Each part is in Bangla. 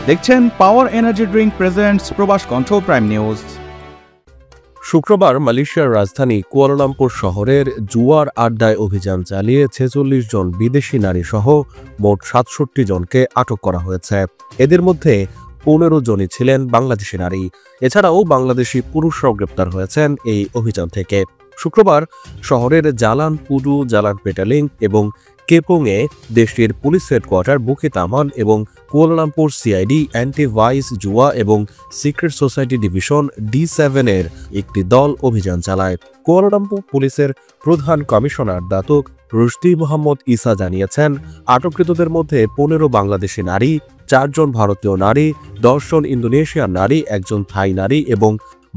দেখছেন পাওয়ার এনার্জি ড্রিঙ্ক প্রেজেন্টস প্রবাস কণ্ঠ প্রাইম নিউজ। শুক্রবার মালয়েশিয়ার রাজধানী কুয়ালালামপুর শহরের জুয়ার আড্ডায় অভিযান চালিয়ে 46 জন বিদেশি নারী সহ মোট 67 জনকে আটক করা হয়েছে। এদের মধ্যে 15 জনই ছিলেন বাংলাদেশি নারী। এছাড়াও বাংলাদেশি পুরুষরাও গ্রেপ্তার হয়েছেন এই অভিযান থেকে। শুক্রবার শহরের জালান পুডু, জালান পেটালিং এবং কেপংয়ে দেশটির পুলিশ হেডকোয়ার্টার বুকিত আমান এবং কুয়ালালামপুর সিআইডি অ্যান্টি ভাইস জুয়া এবং সিক্রেট সোসাইটি ডিভিশন D7 এর একটি দল অভিযান চালায়। কুয়ালালামপুর পুলিশের প্রধান কমিশনার দাতুক রুশদি মোহাম্মদ ইসা জানিয়েছেন, আটককৃতদের মধ্যে 15 বাংলাদেশি নারী, 4 জন ভারতীয় নারী, 10 জন ইন্দোনেশিয়ান নারী, 1 জন থাই নারী এবং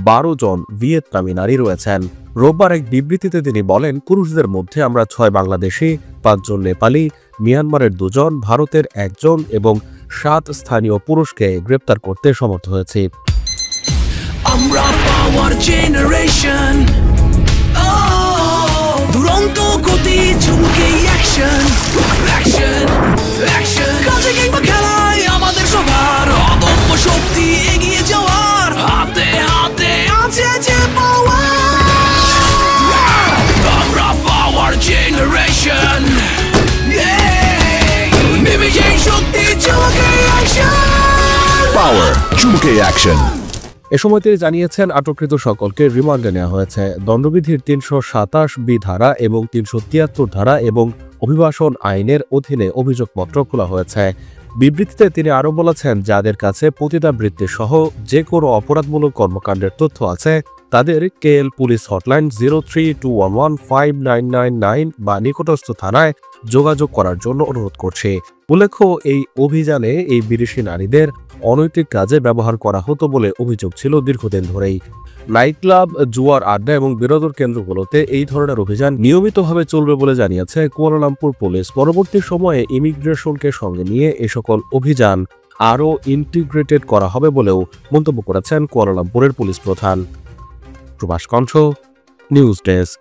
12 জন ভিয়েতনামি নারী রয়েছেন। রোববার এক বিবৃতিতে তিনি বলেন, পুরুষদের মধ্যে আমরা 6 বাংলাদেশি, 5 জন নেপালি, মিয়ানমারের 2 জন, ভারতের 1 জন এবং 7 স্থানীয় পুরুষকে গ্রেপ্তার করতে সমর্থ হয়েছি। আমরা পাওয়ার জেনারেশন, দুরন্ত গতি, ঝুমকে অ্যাকশন, অ্যাকশন, অ্যাকশন। কাজে কিংবা খেলায় আমাদের সবার অদম্য শক্তি, এগিয়ে যাওয়ার হাতে হাতে আছে যে পাওয়ার। আমরা পাওয়ার জেনারেশন, বিবেক শক্তি, ঝুমকে অ্যাকশন। পাওয়ার চুমকে অ্যাকশন। এ সময় তিনি জানিয়েছেন, আটককৃত সকলকে রিমান্ডে নেওয়া হয়েছে। দণ্ডবিধির 327B ধারা এবং 373 ধারা এবং অভিবাসন আইনের অধীনে অভিযোগপত্র খোলা হয়েছে। বিবৃতিতে তিনি আরও বলেছেন, যাদের কাছে পতিতাবৃত্তি সহ যে কোনো অপরাধমূলক কর্মকাণ্ডের তথ্য আছে তাদের KL পুলিশ হটলাইন 0321159999 বা নিকটস্থ থানায় যোগাযোগ করার জন্য অনুরোধ করছে। উল্লেখ্য, এই অভিযানে এই বিদেশি নারীদের অনৈতিক কাজে ব্যবহার করা হতো বলে অভিযোগ ছিল দীর্ঘদিন ধরেই। নাইট ক্লাব, জুয়ার আড্ডা এবং বিনোদন কেন্দ্রগুলোতে এই ধরনের অভিযান নিয়মিতভাবে চলবে বলে জানিয়েছে কুয়ালালামপুর পুলিশ। পরবর্তী সময়ে ইমিগ্রেশনকে সঙ্গে নিয়ে এ সকল অভিযান আরও ইন্টিগ্রেটেড করা হবে বলেও মন্তব্য করেছেন কুয়ালালামপুরের পুলিশ প্রধান। প্রবাস কণ্ঠ নিউজ ডেস্ক।